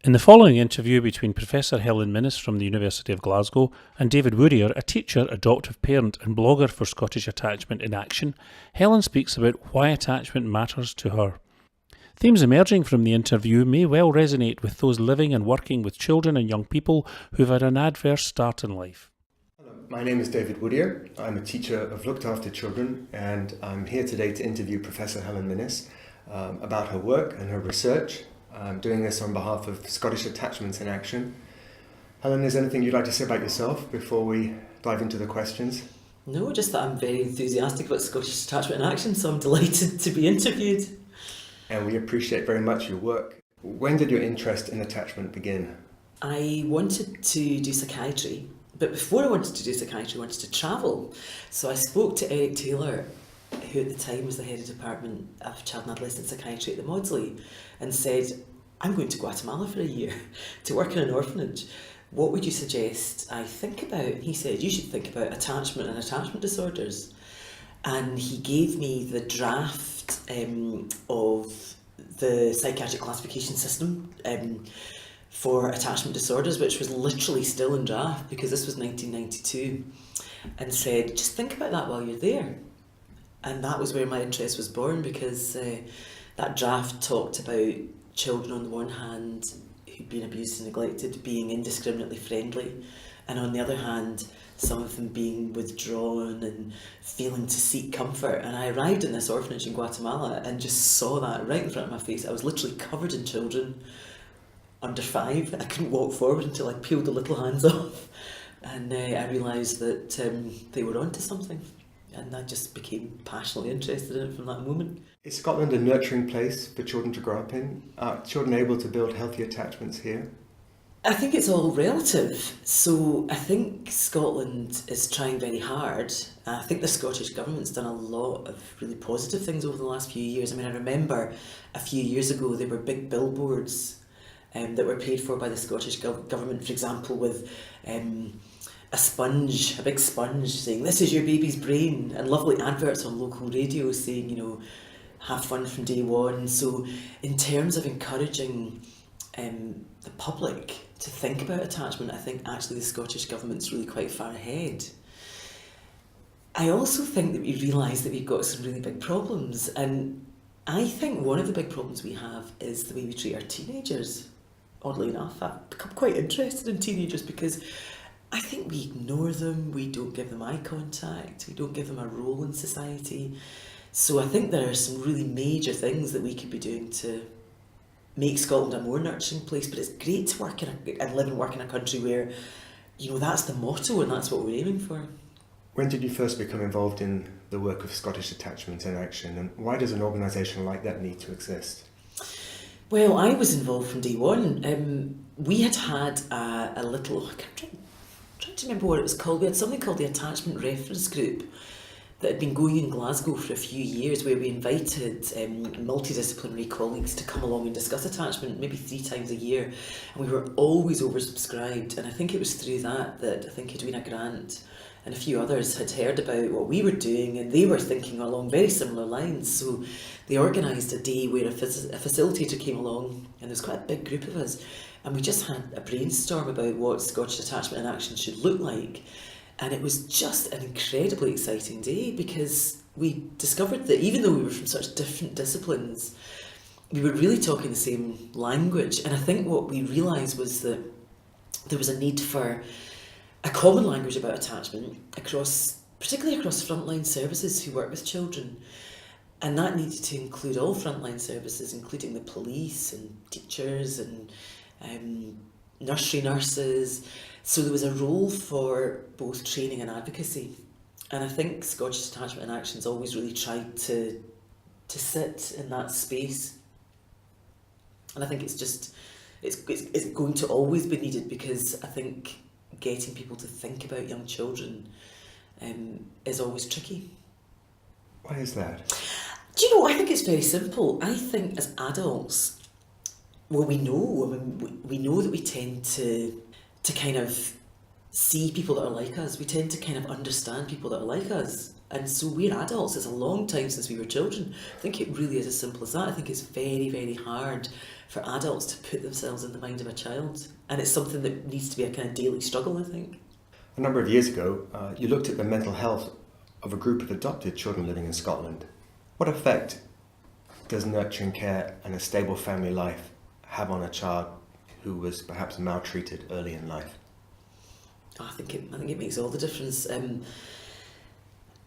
In the following interview between Professor Helen Minnis from the University of Glasgow and David Woodier, a teacher, adoptive parent and blogger for Scottish Attachment in Action, Helen speaks about why attachment matters to her. Themes emerging from the interview may well resonate with those living and working with children and young people who've had an adverse start in life. Hello, my name is David Woodier. I'm a teacher of looked after children, and I'm here today to interview Professor Helen Minnis about her work and her research. I'm doing this on behalf of Scottish Attachments in Action. Helen, is there anything you'd like to say about yourself before we dive into the questions? No, just that I'm very enthusiastic about Scottish Attachment in Action, so I'm delighted to be interviewed. And we appreciate very much your work. When did your interest in attachment begin? I wanted to do psychiatry, but before I wanted to do psychiatry, I wanted to travel. So I spoke to Eric Taylor, who at the time was the head of Department of Child and Adolescent Psychiatry at the Maudsley, and said, I'm going to Guatemala for a year to work in an orphanage. What would you suggest I think about? And he said, you should think about attachment and attachment disorders. And he gave me the draft of the psychiatric classification system for attachment disorders, which was literally still in draft because this was 1992, and said, just think about that while you're there. And that was where my interest was born, because that draft talked about children on the one hand who'd been abused and neglected being indiscriminately friendly, and on the other hand some of them being withdrawn and failing to seek comfort. And I arrived in this orphanage in Guatemala and just saw that right in front of my face. I was literally covered in children under 5. I couldn't walk forward until I peeled the little hands off, and I realised that they were onto something. And I just became passionately interested in it from that moment. Is Scotland a nurturing place for children to grow up in? Are children able to build healthy attachments here? I think it's all relative. So I think Scotland is trying very hard. I think the Scottish Government's done a lot of really positive things over the last few years. I mean, I remember a few years ago there were big billboards that were paid for by the Scottish Government, for example, with a big sponge saying, this is your baby's brain, and lovely adverts on local radio saying, you know, have fun from day one. So in terms of encouraging the public to think about attachment, I think actually the Scottish Government's really quite far ahead. I also think that we realise that we've got some really big problems, and I think one of the big problems we have is the way we treat our teenagers. Oddly enough, I've become quite interested in teenagers because I think we ignore them, we don't give them eye contact, we don't give them a role in society. So I think there are some really major things that we could be doing to make Scotland a more nurturing place, but it's great to work and live and work in a country where, you know, that's the motto and that's what we're aiming for. When did you first become involved in the work of Scottish Attachment in Action, and why does an organisation like that need to exist? Well, I was involved from day one. We had a little, I'm trying to remember what it was called. We had something called the Attachment Reference Group that had been going in Glasgow for a few years, where we invited multidisciplinary colleagues to come along and discuss attachment maybe 3 times a year, and we were always oversubscribed. And I think it was through that I think Edwina Grant and a few others had heard about what we were doing, and they were thinking along very similar lines. So they organised a day where a facilitator came along, and there was quite a big group of us, and we just had a brainstorm about what Scottish Attachment in Action should look like. And it was just an incredibly exciting day, because we discovered that even though we were from such different disciplines, we were really talking the same language. And I think what we realised was that there was a need for a common language about attachment particularly across frontline services who work with children. And that needed to include all frontline services, including the police and teachers and nursery nurses. So there was a role for both training and advocacy. And I think Scottish Attachment in Action's always really tried to sit in that space. And I think it's going to always be needed, because I think getting people to think about young children is always tricky. Why is that? Do you know, I think it's very simple. I think as adults, well, we know that we tend to kind of see people that are like us. We tend to kind of understand people that are like us. And so we're adults. It's a long time since we were children. I think it really is as simple as that. I think it's very, very hard for adults to put themselves in the mind of a child. And it's something that needs to be a kind of daily struggle, I think. A number of years ago, you looked at the mental health of a group of adopted children living in Scotland. What effect does nurturing care and a stable family life have on a child who was perhaps maltreated early in life? I think it makes all the difference.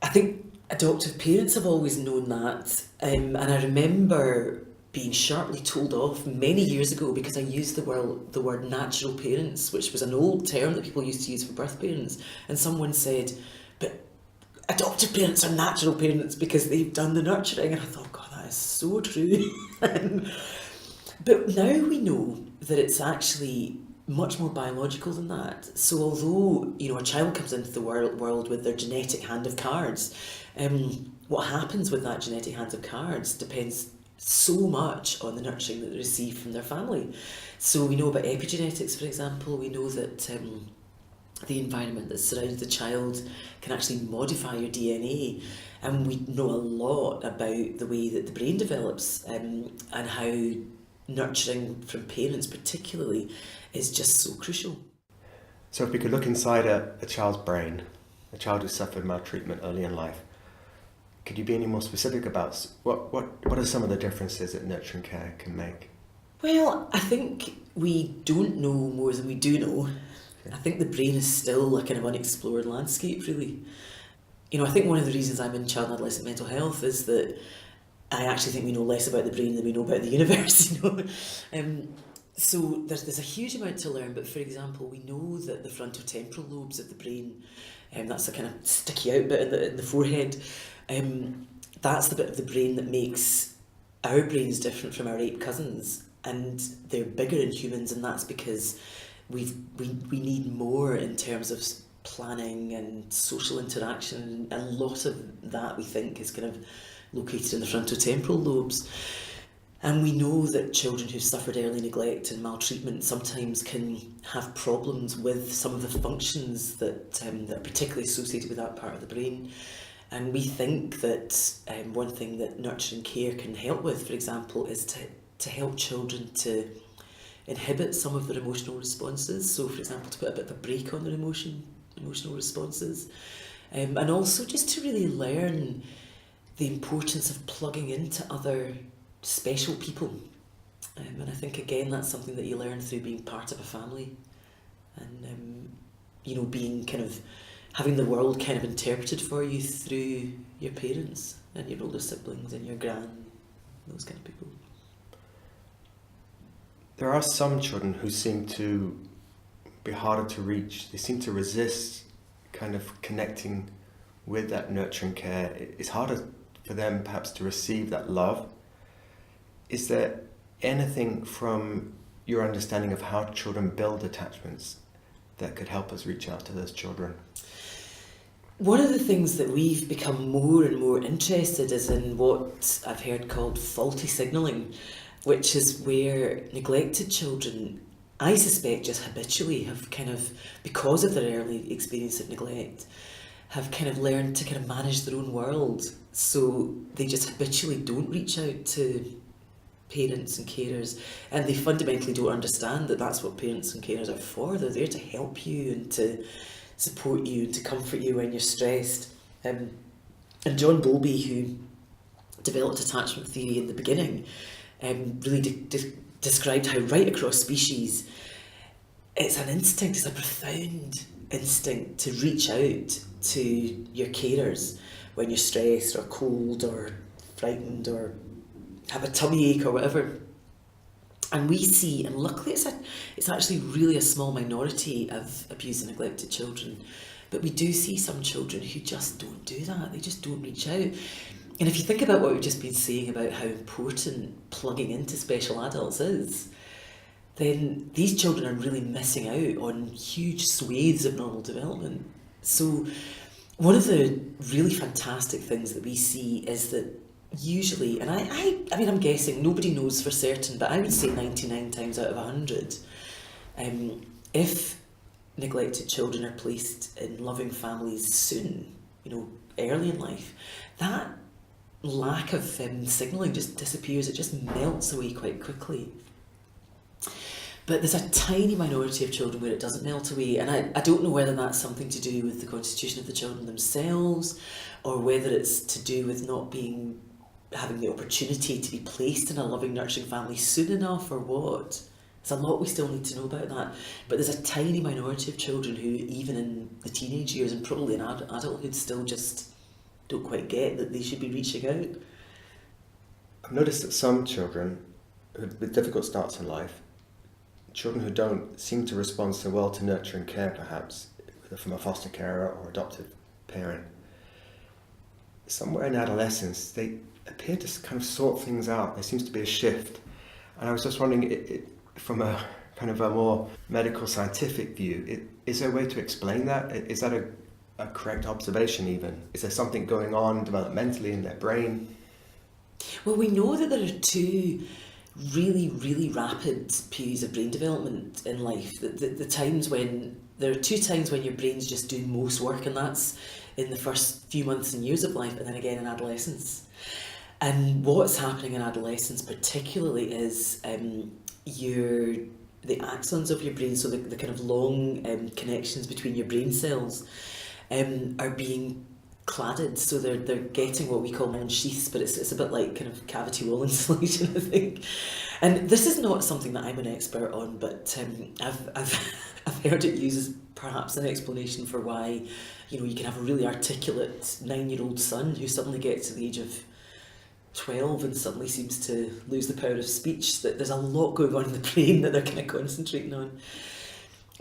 I think adoptive parents have always known that, and I remember being sharply told off many years ago because I used the word natural parents, which was an old term that people used to use for birth parents, and someone said, but adoptive parents are natural parents because they've done the nurturing, and I thought, God, that is so true. But now we know that it's actually much more biological than that. So although, a child comes into the world with their genetic hand of cards, what happens with that genetic hand of cards depends so much on the nurturing that they receive from their family. So we know about epigenetics, for example. We know that the environment that surrounds the child can actually modify your DNA, and we know a lot about the way that the brain develops, and how nurturing from parents particularly is just so crucial. So if we could look inside a child's brain, a child who suffered maltreatment early in life, could you be any more specific about what are some of the differences that nurturing care can make? Well, I think we don't know more than we do know. Okay. I think the brain is still a kind of unexplored landscape, really. I think one of the reasons I'm in child and adolescent mental health is that I actually think we know less about the brain than we know about the universe, So there's a huge amount to learn, but for example, we know that the frontotemporal lobes of the brain, that's the kind of sticky out bit in the forehead, that's the bit of the brain that makes our brains different from our ape cousins, and they're bigger in humans, and that's because we need more in terms of planning and social interaction. A lot of that, we think, is kind of located in the frontotemporal lobes. And we know that children who've suffered early neglect and maltreatment sometimes can have problems with some of the functions that are particularly associated with that part of the brain. And we think that one thing that nurturing care can help with, for example, is to help children to inhibit some of their emotional responses. So, for example, to put a bit of a brake on their emotional responses. And also just to really learn the importance of plugging into other special people, and I think again that's something that you learn through being part of a family, and being kind of having the world kind of interpreted for you through your parents and your older siblings and your gran, those kind of people. There are some children who seem to be harder to reach. They seem to resist kind of connecting with that nurturing care. It's harder for them perhaps to receive that love. Is there anything from your understanding of how children build attachments that could help us reach out to those children? One of the things that we've become more and more interested is in what I've heard called faulty signalling, which is where neglected children, I suspect just habitually have kind of, because of their early experience of neglect, have kind of learned to kind of manage their own world. So they just habitually don't reach out to parents and carers, and they fundamentally don't understand that that's what parents and carers are for. They're there to help you and to support you and to comfort you when you're stressed. And John Bowlby, who developed attachment theory in the beginning, really described how right across species it's an instinct, it's a profound instinct to reach out to your carers when you're stressed or cold or frightened or have a tummy ache or whatever. And we see, and luckily it's actually really a small minority of abused and neglected children, but we do see some children who just don't do that. They just don't reach out. And if you think about what we've just been saying about how important plugging into special adults is, then these children are really missing out on huge swathes of normal development. So one of the really fantastic things that we see is that usually, and I mean, I'm guessing, nobody knows for certain, but I would say 99 times out of 100, if neglected children are placed in loving families soon, early in life, that lack of signalling just disappears. It just melts away quite quickly. But there's a tiny minority of children where it doesn't melt away, and I don't know whether that's something to do with the constitution of the children themselves, or whether it's to do with not having the opportunity to be placed in a loving, nurturing family soon enough, or what. There's a lot we still need to know about that. But there's a tiny minority of children who, even in the teenage years and probably in adulthood, still just don't quite get that they should be reaching out. I've noticed that some children with difficult starts in life, children who don't seem to respond so well to nurture and care, perhaps, whether from a foster carer or adoptive parent, somewhere in adolescence, they appear to kind of sort things out. There seems to be a shift. And I was just wondering, from a kind of a more medical scientific view, is there a way to explain that? Is that a correct observation even? Is there something going on developmentally in their brain? Well, we know that there are two really, really rapid periods of brain development in life. There are 2 times when your brain's just doing most work, and that's in the first few months and years of life, and then again in adolescence. And what's happening in adolescence particularly is the axons of your brain, so the kind of long connections between your brain cells, are being cladded, so they're getting what we call iron sheaths, but it's a bit like kind of cavity wall insulation, I think. And this is not something that I'm an expert on, but I've heard it used as perhaps an explanation for why you can have a really articulate 9-year-old son who suddenly gets to the age of 12 and suddenly seems to lose the power of speech. That there's a lot going on in the brain that they're kind of concentrating on.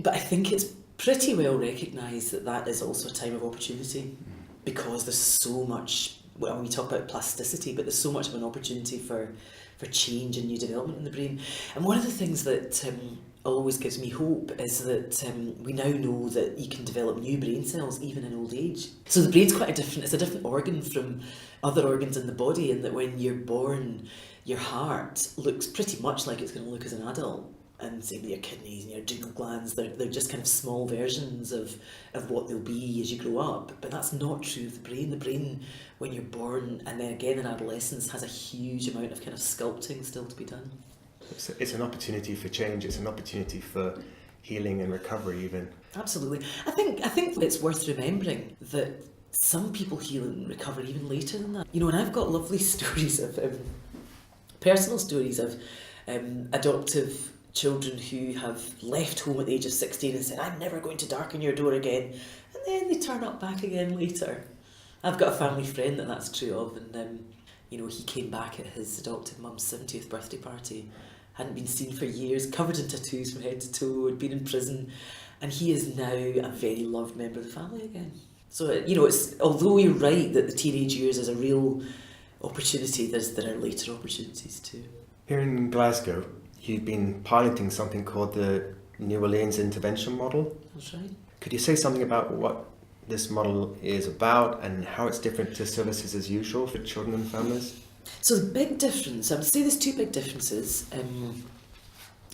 But I think it's pretty well recognised that is also a time of opportunity, because there's so much, well, we talk about plasticity, but there's so much of an opportunity for change and new development in the brain. And one of the things that always gives me hope is that we now know that you can develop new brain cells even in old age. So the brain's it's a different organ from other organs in the body, in that when you're born, your heart looks pretty much like it's going to look as an adult. And same with your kidneys and your adrenal glands, they're just kind of small versions of what they'll be as you grow up. But that's not true of the brain. The brain, when you're born and then again in adolescence, has a huge amount of kind of sculpting still to be done. It's an opportunity for change. It's an opportunity for healing and recovery even. Absolutely. I think it's worth remembering that some people heal and recover even later than that. And I've got lovely stories of, personal stories of adoptive children who have left home at the age of 16 and said, I'm never going to darken your door again. And then they turn up back again later. I've got a family friend that's true of, and he came back at his adoptive mum's 70th birthday party, hadn't been seen for years, covered in tattoos from head to toe, had been in prison, and he is now a very loved member of the family again. So, it's, although you're right that the teenage years is a real opportunity, there are later opportunities too. Here in Glasgow, you've been piloting something called the New Orleans Intervention Model. That's right. Could you say something about what this model is about and how it's different to services as usual for children and families? So the big difference, I would say there's 2 big differences.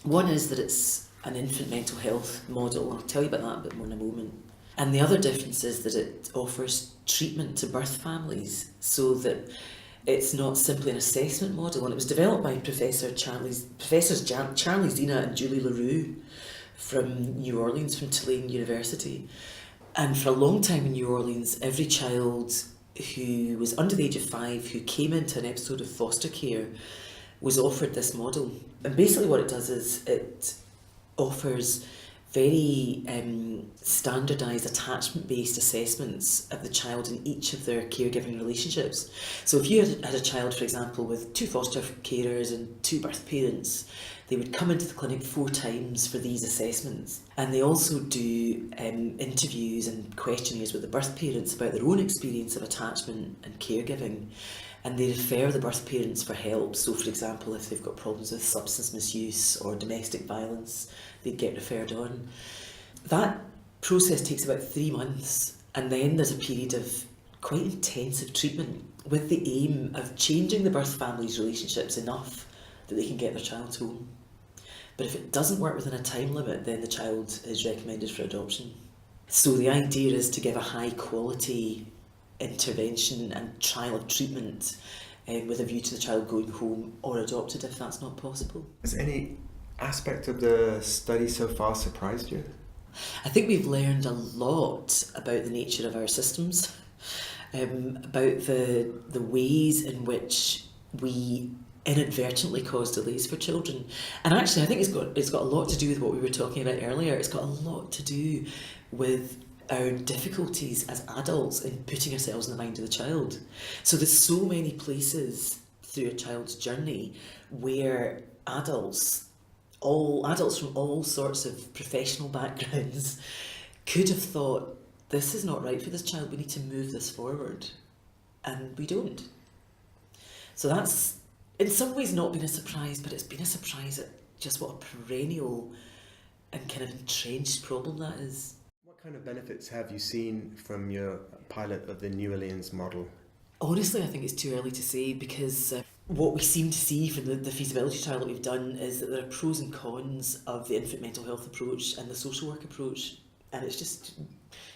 One is that it's an infant mental health model. I'll tell you about that a bit more in a moment. And the other difference is that it offers treatment to birth families, so that it's not simply an assessment model. And it was developed by Professors Charlie Zena and Julie LaRue from New Orleans, from Tulane University. And for a long time in New Orleans, every child who was under the age of 5 who came into an episode of foster care was offered this model. And basically what it does is it offers very standardised attachment-based assessments of the child in each of their caregiving relationships. So if you had a child, for example, with 2 foster carers and 2 birth parents, they would come into the clinic 4 times for these assessments. And they also do interviews and questionnaires with the birth parents about their own experience of attachment and caregiving. And they refer the birth parents for help. So, for example, if they've got problems with substance misuse or domestic violence, they'd get referred on. That process takes about 3 months, and then there's a period of quite intensive treatment with the aim of changing the birth family's relationships enough that they can get their child home. But if it doesn't work within a time limit, then the child is recommended for adoption. So the idea is to give a high quality intervention and trial of treatment with a view to the child going home or adopted if that's not possible. Has any aspect of the study so far surprised you? I think we've learned a lot about the nature of our systems, about the ways in which we inadvertently cause delays for children. And actually I think it's got a lot to do with what we were talking about earlier. It's got a lot to do with our difficulties as adults in putting ourselves in the mind of the child. So there's so many places through a child's journey where adults from all sorts of professional backgrounds could have thought, this is not right for this child, we need to move this forward. And we don't. So that's in some ways not been a surprise, but it's been a surprise at just what a perennial and kind of entrenched problem that is. What kind of benefits have you seen from your pilot of the New Orleans model? Honestly, I think it's too early to say, because what we seem to see from the feasibility trial that we've done is that there are pros and cons of the infant mental health approach and the social work approach, and it's just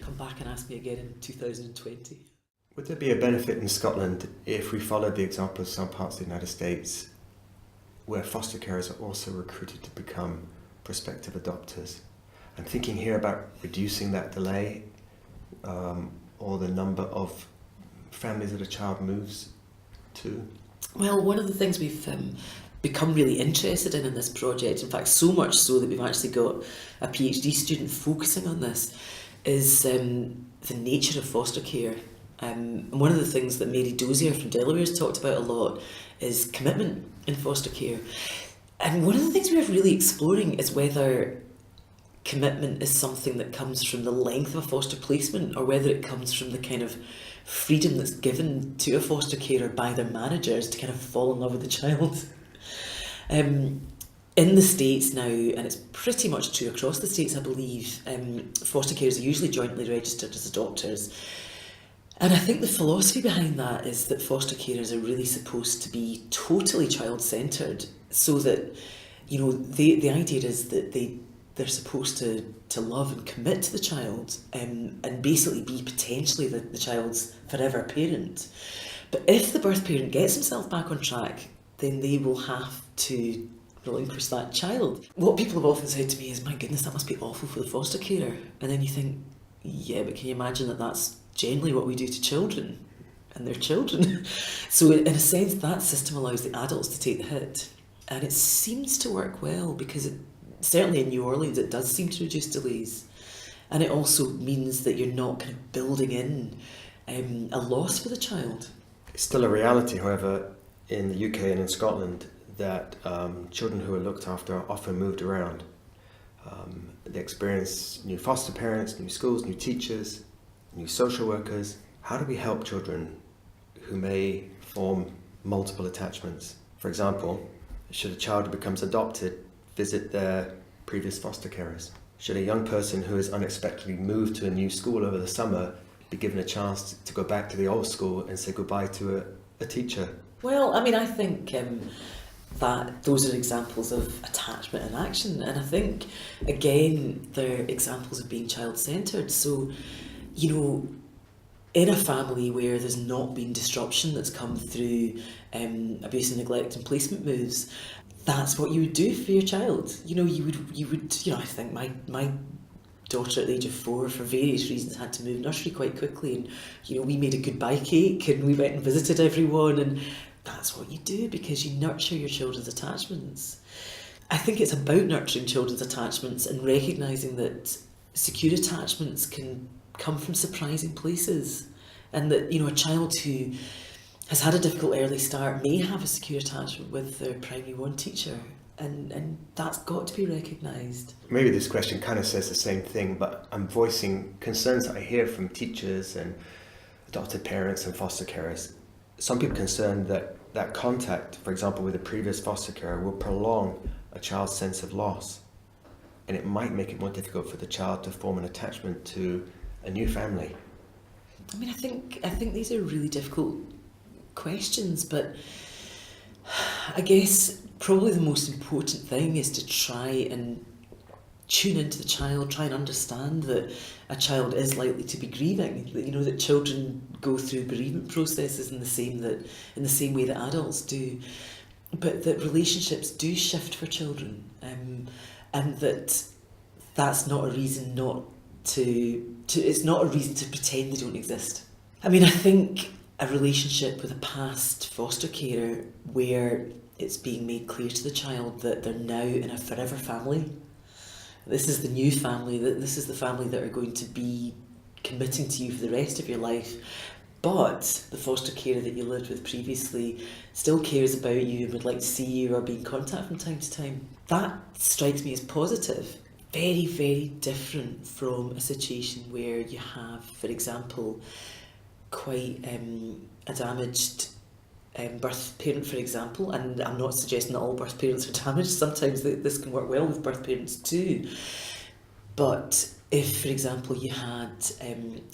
come back and ask me again in 2020. Would there be a benefit in Scotland if we followed the example of some parts of the United States where foster carers are also recruited to become prospective adopters? I'm thinking here about reducing that delay or the number of families that a child moves to. Well, one of the things we've become really interested in this project, in fact so much so that we've actually got a PhD student focusing on this, is the nature of foster care. And one of the things that Mary Dozier from Delaware has talked about a lot is commitment in foster care. And one of the things we're really exploring is whether commitment is something that comes from the length of a foster placement, or whether it comes from the kind of freedom that's given to a foster carer by their managers to kind of fall in love with the child. In the States now, and it's pretty much true across the States I believe, foster carers are usually jointly registered as adopters. And I think the philosophy behind that is that foster carers are really supposed to be totally child-centred, so that, you know, the idea is that they're supposed to love and commit to the child, and basically be potentially the child's forever parent. But if the birth parent gets himself back on track, then they will have to relinquish that child. What people have often said to me is, my goodness, that must be awful for the foster carer. And then you think, yeah, but can you imagine that that's generally what we do to children and their children? So in a sense, that system allows the adults to take the hit. And it seems to work well, because certainly in New Orleans it does seem to reduce delays. And it also means that you're not kind of building in a loss for the child. It's still a reality, however, in the UK and in Scotland, that children who are looked after are often moved around. They experience new foster parents, new schools, new teachers, new social workers. How do we help children who may form multiple attachments? For example, should a child who becomes adopted visit their previous foster carers? Should a young person who has unexpectedly moved to a new school over the summer be given a chance to go back to the old school and say goodbye to a teacher? Well, I mean, I think that those are examples of attachment in action, and I think, again, they're examples of being child-centred. So, you know, in a family where there's not been disruption that's come through abuse and neglect and placement moves, that's what you would do for your child. You know, you would. I think my daughter at the age of 4, for various reasons, had to move nursery quite quickly, and, you know, we made a goodbye cake and we went and visited everyone, and that's what you do, because you nurture your children's attachments. I think it's about nurturing children's attachments and recognising that secure attachments can come from surprising places, and that, you know, a child who has had a difficult early start may have a secure attachment with their primary 1 teacher, and that's got to be recognised. Maybe this question kind of says the same thing, but I'm voicing concerns that I hear from teachers and adopted parents and foster carers. Some people are concerned that contact, for example, with a previous foster carer, will prolong a child's sense of loss, and it might make it more difficult for the child to form an attachment to a new family. I mean, I think these are really difficult questions, but I guess probably the most important thing is to try and tune into the child, try and understand that a child is likely to be grieving, that, that children go through bereavement processes in the same way that adults do, but that relationships do shift for children, and that's not a reason not to it's not a reason to pretend they don't exist. I mean, I think a relationship with a past foster carer where it's being made clear to the child that they're now in a forever family. This is the new family, this is the family that are going to be committing to you for the rest of your life. But the foster carer that you lived with previously still cares about you and would like to see you or be in contact from time to time. That strikes me as positive. Very, very different from a situation where you have, for example, quite a damaged birth parent, for example, and I'm not suggesting that all birth parents are damaged. Sometimes this can work well with birth parents too. But if, for example, you had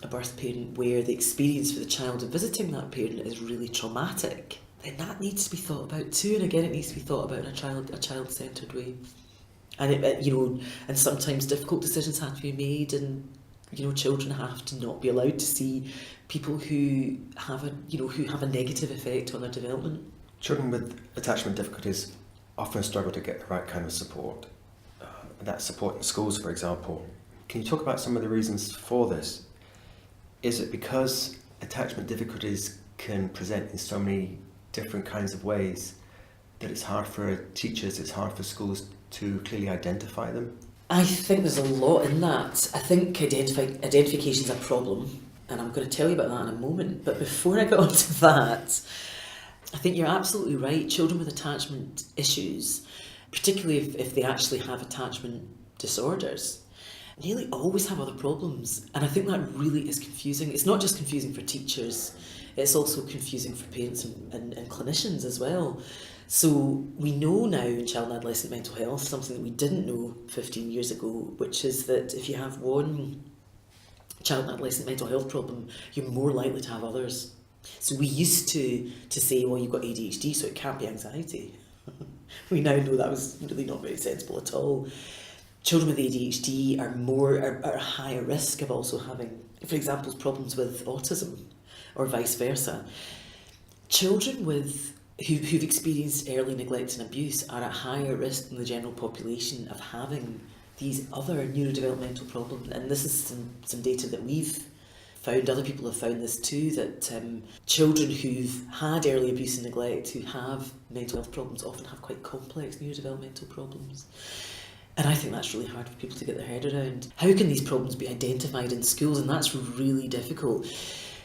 a birth parent where the experience for the child of visiting that parent is really traumatic, then that needs to be thought about too. And again, it needs to be thought about in a child-centred way. And and sometimes difficult decisions have to be made, and children have to not be allowed to see people who have a negative effect on their development. Children with attachment difficulties often struggle to get the right kind of support. That support in schools, for example. Can you talk about some of the reasons for this? Is it because attachment difficulties can present in so many different kinds of ways that it's hard for teachers, it's hard for schools to clearly identify them? I think there's a lot in that. I think identification is a problem, and I'm going to tell you about that in a moment. But before I get on to that, I think you're absolutely right. Children with attachment issues, particularly if they actually have attachment disorders, nearly always have other problems. And I think that really is confusing. It's not just confusing for teachers, it's also confusing for parents and clinicians as well. So we know now in child and adolescent mental health something that we didn't know 15 years ago, which is that if you have one child and adolescent mental health problem, you're more likely to have others. So we used to say, well, you've got ADHD, so it can't be anxiety. We now know that was really not very sensible at all. Children with ADHD are at a higher risk of also having, for example, problems with autism, or vice versa. Children who've experienced early neglect and abuse are at higher risk than the general population of having these other neurodevelopmental problems. And this is some data that we've found, other people have found this too, that children who've had early abuse and neglect, who have mental health problems, often have quite complex neurodevelopmental problems. And I think that's really hard for people to get their head around. How can these problems be identified in schools? And that's really difficult.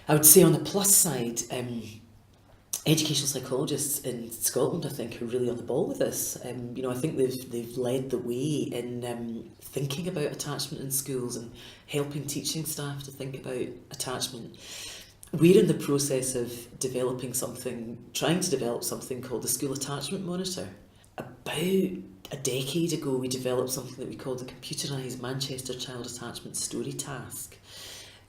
I would say on the plus side, educational psychologists in Scotland, I think, are really on the ball with this. I think they've led the way in thinking about attachment in schools and helping teaching staff to think about attachment. We're in the process of trying to develop something called the School Attachment Monitor. About a decade ago, we developed something that we called the computerised Manchester Child Attachment Story Task.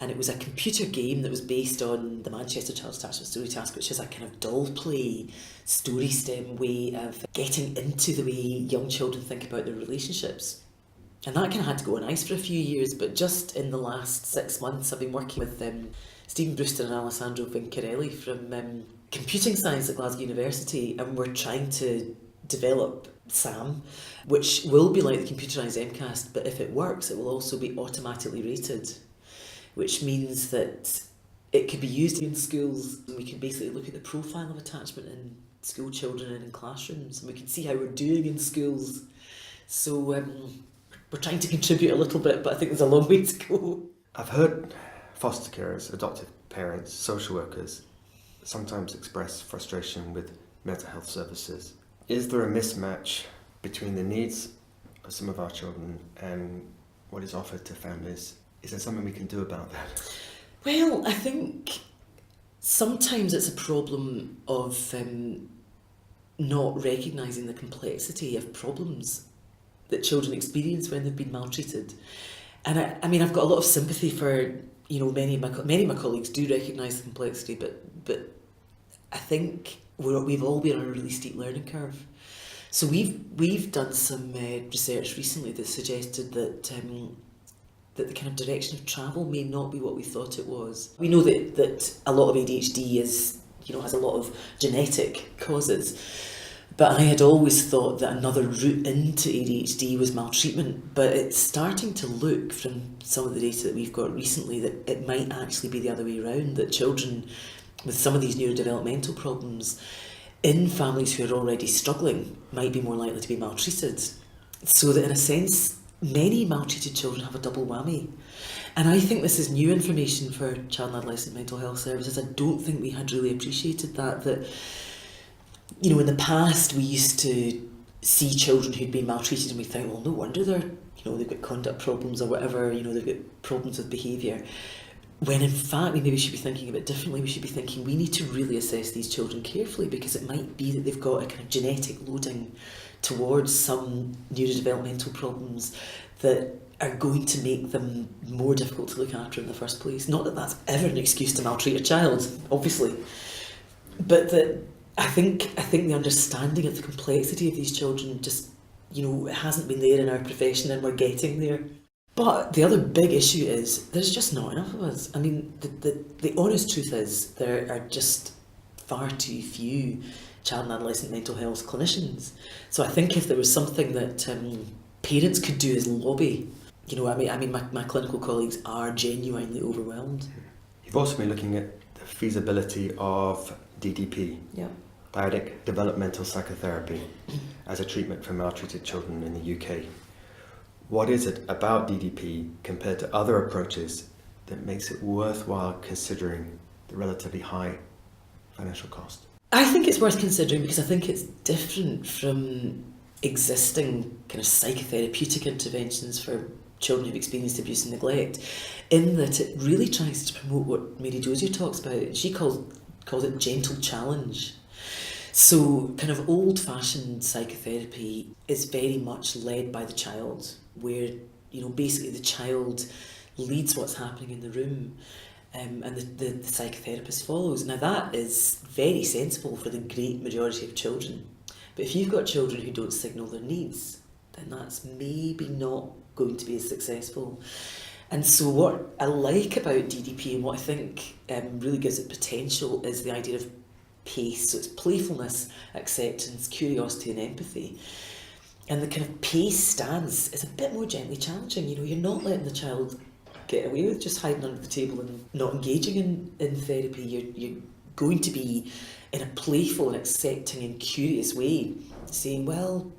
And it was a computer game that was based on the Manchester Child Attachment Story Task, which is a kind of doll play, story stem way of getting into the way young children think about their relationships. And that kind of had to go on ice for a few years, but just in the last 6 months I've been working with Stephen Brewster and Alessandro Vincarelli from computing science at Glasgow University, and we're trying to develop SAM, which will be like the computerised MCAST, but if it works it will also be automatically rated, which means that it could be used in schools, and we can basically look at the profile of attachment in school children and in classrooms, and we can see how we're doing in schools. So we're trying to contribute a little bit, but I think there's a long way to go. I've heard foster carers, adoptive parents, social workers sometimes express frustration with mental health services. Is there a mismatch between the needs of some of our children and what is offered to families? Is there something we can do about that? Well, I think sometimes it's a problem of not recognising the complexity of problems that children experience when they've been maltreated. And I mean, I've got a lot of sympathy for, many of my colleagues do recognise the complexity, but I think we've all been on a really steep learning curve. So we've done some research recently that suggested that that the kind of direction of travel may not be what we thought it was. We know that a lot of ADHD is, has a lot of genetic causes, but I had always thought that another route into ADHD was maltreatment, but it's starting to look from some of the data that we've got recently that it might actually be the other way around, that children with some of these neurodevelopmental problems in families who are already struggling might be more likely to be maltreated. So that in a sense, many maltreated children have a double whammy. And I think this is new information for child and adolescent mental health services. I don't think we had really appreciated that in the past we used to see children who'd been maltreated and we think, well, no wonder they've got conduct problems or whatever, they've got problems with behaviour. When in fact we maybe should be thinking a bit differently. We should be thinking we need to really assess these children carefully, because it might be that they've got a kind of genetic loading towards some neurodevelopmental problems that are going to make them more difficult to look after in the first place. Not that that's ever an excuse to maltreat a child, obviously, but that I think the understanding of the complexity of these children just, hasn't been there in our profession, and we're getting there. But the other big issue is there's just not enough of us. I mean, the honest truth is there are just far too few child and adolescent mental health clinicians. So I think if there was something that parents could do as lobby, my clinical colleagues are genuinely overwhelmed. You've also been looking at the feasibility of DDP, dyadic developmental psychotherapy, as a treatment for maltreated children in the UK. What is it about DDP compared to other approaches that makes it worthwhile considering the relatively high financial cost? I think it's worth considering because I think it's different from existing kind of psychotherapeutic interventions for children who've experienced abuse and neglect, in that it really tries to promote what Mary Dozier talks about. She calls it gentle challenge. So kind of old-fashioned psychotherapy is very much led by the child, where basically the child leads what's happening in the room, and the psychotherapist follows. Now that is very sensible for the great majority of children, but if you've got children who don't signal their needs, then that's maybe not going to be as successful. And so what I like about DDP and what I think really gives it potential is the idea of pace. So it's playfulness, acceptance, curiosity and empathy. And the kind of pace stance is a bit more gently challenging. You're not letting the child get away with just hiding under the table and not engaging in therapy. You're going to be in a playful and accepting and curious way saying, well,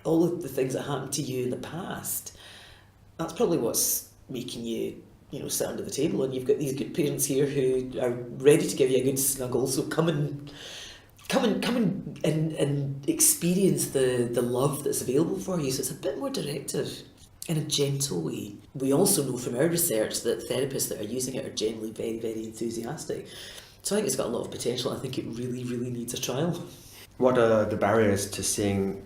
all of the things that happened to you in the past, that's probably what's making you sit under the table, and you've got these good parents here who are ready to give you a good snuggle, so come and experience the love that's available for you. So it's a bit more directive in a gentle way. We also know from our research that therapists that are using it are generally very, very enthusiastic. So I think it's got a lot of potential. I think it really, really needs a trial. What are the barriers to seeing?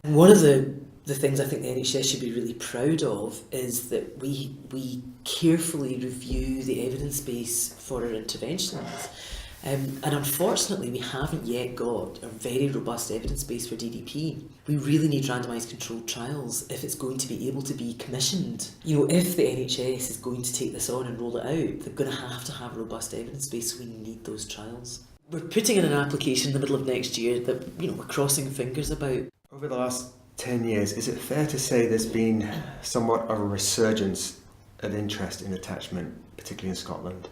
One of the things I think the NHS should be really proud of is that we carefully review the evidence base for our interventions. And unfortunately, we haven't yet got a very robust evidence base for DDP. We really need randomised controlled trials if it's going to be able to be commissioned. If the NHS is going to take this on and roll it out, they're going to have a robust evidence base, so we need those trials. We're putting in an application in the middle of next year that we're crossing fingers about. Over the last 10 years, is it fair to say there's been somewhat of a resurgence of interest in attachment, particularly in Scotland?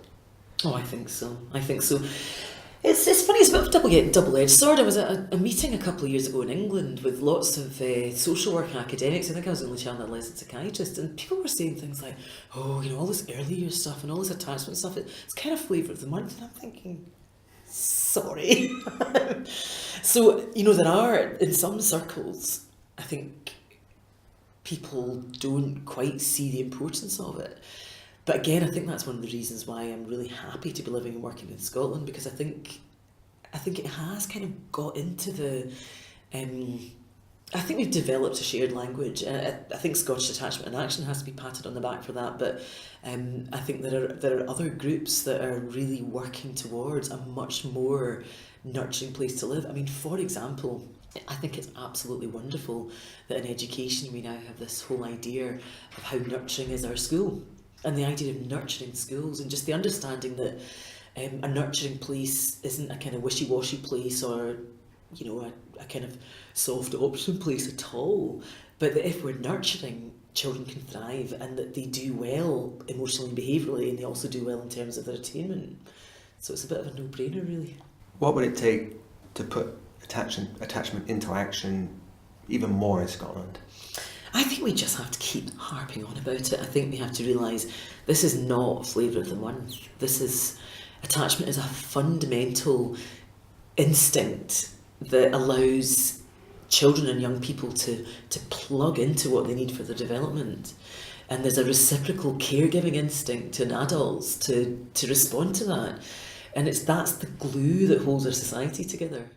Oh, I think so. It's funny, it's a bit of a double-edged sword. I was at a meeting a couple of years ago in England with lots of social work academics. I think I was the only child and adolescent psychiatrist, and people were saying things like, all this early years stuff and all this attachment stuff, it's kind of flavour of the month. And I'm thinking, sorry. So, there are, in some circles, I think people don't quite see the importance of it. But again, I think that's one of the reasons why I'm really happy to be living and working in Scotland, because I think it has kind of got into the I think we've developed a shared language, and I think Scottish Attachment and Action has to be patted on the back for that, but I think there are other groups that are really working towards a much more nurturing place to live. I mean, for example, I think it's absolutely wonderful that in education we now have this whole idea of how nurturing is our school, and the idea of nurturing schools, and just the understanding that a nurturing place isn't a kind of wishy-washy place or, you know, a kind of soft option place at all, but that if we're nurturing, children can thrive, and that they do well emotionally and behaviourally, and they also do well in terms of their attainment. So it's a bit of a no-brainer, really. What would it take to put attachment into action even more in Scotland? I think we just have to keep harping on about it. I think we have to realise this is not flavour of the month. Attachment is a fundamental instinct that allows children and young people to plug into what they need for their development. And there's a reciprocal caregiving instinct in adults to respond to that. And that's the glue that holds our society together.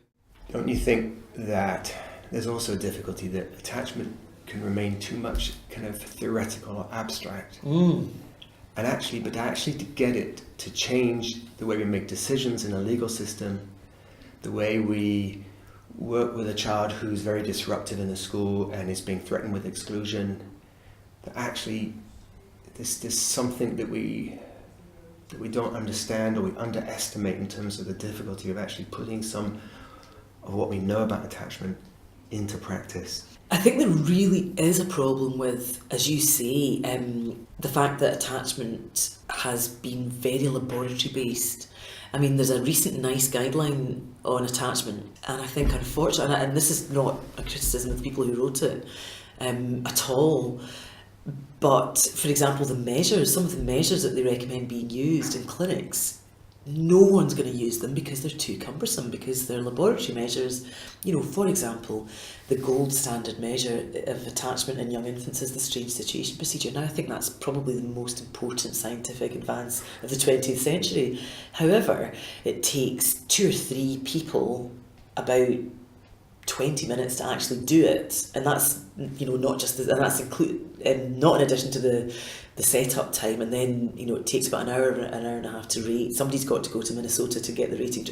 Don't you think that there's also a difficulty that attachment can remain too much kind of theoretical or abstract? But actually to get it to change the way we make decisions in a legal system, the way we work with a child who's very disruptive in the school and is being threatened with exclusion, that actually there's something that we don't understand or we underestimate in terms of the difficulty of actually putting some of what we know about attachment into practice. I think there really is a problem with, as you say, the fact that attachment has been very laboratory based. I mean, there's a recent NICE guideline on attachment, and I think unfortunately, and this is not a criticism of the people who wrote it at all, but for example, some of the measures that they recommend being used in clinics, no one's going to use them because they're too cumbersome, because they're laboratory measures. You know, for example, the gold standard measure of attachment in young infants is the strange situation procedure. Now, I think that's probably the most important scientific advance of the 20th century. However, it takes 2 or 3 people about 20 minutes to actually do it, and that's, you know, not in addition to the setup time, and then, you know, it takes about an hour and a half to rate. Somebody's got to go to Minnesota to get the rating.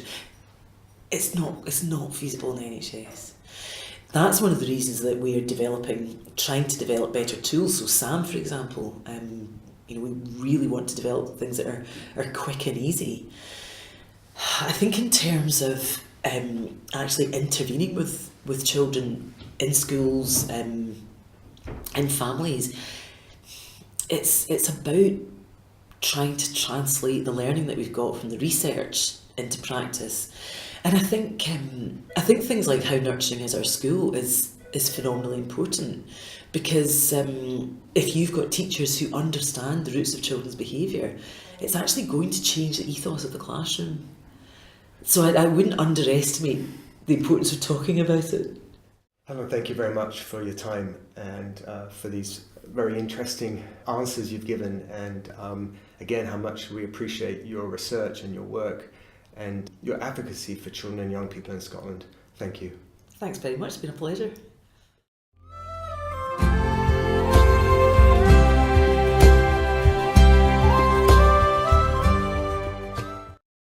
It's not feasible in the NHS. That's one of the reasons that we are trying to develop better tools. So SAM, for example, you know, we really want to develop things that are quick and easy. I think in terms of actually intervening with children in schools, in families, it's about trying to translate the learning that we've got from the research into practice. And I think things like how nurturing is our school is phenomenally important, because if you've got teachers who understand the roots of children's behaviour, it's actually going to change the ethos of the classroom. So I wouldn't underestimate the importance of talking about it. Helen, thank you very much for your time and for these very interesting answers you've given, and again, how much we appreciate your research and your work and your advocacy for children and young people in Scotland. Thank you. Thanks very much, it's been a pleasure.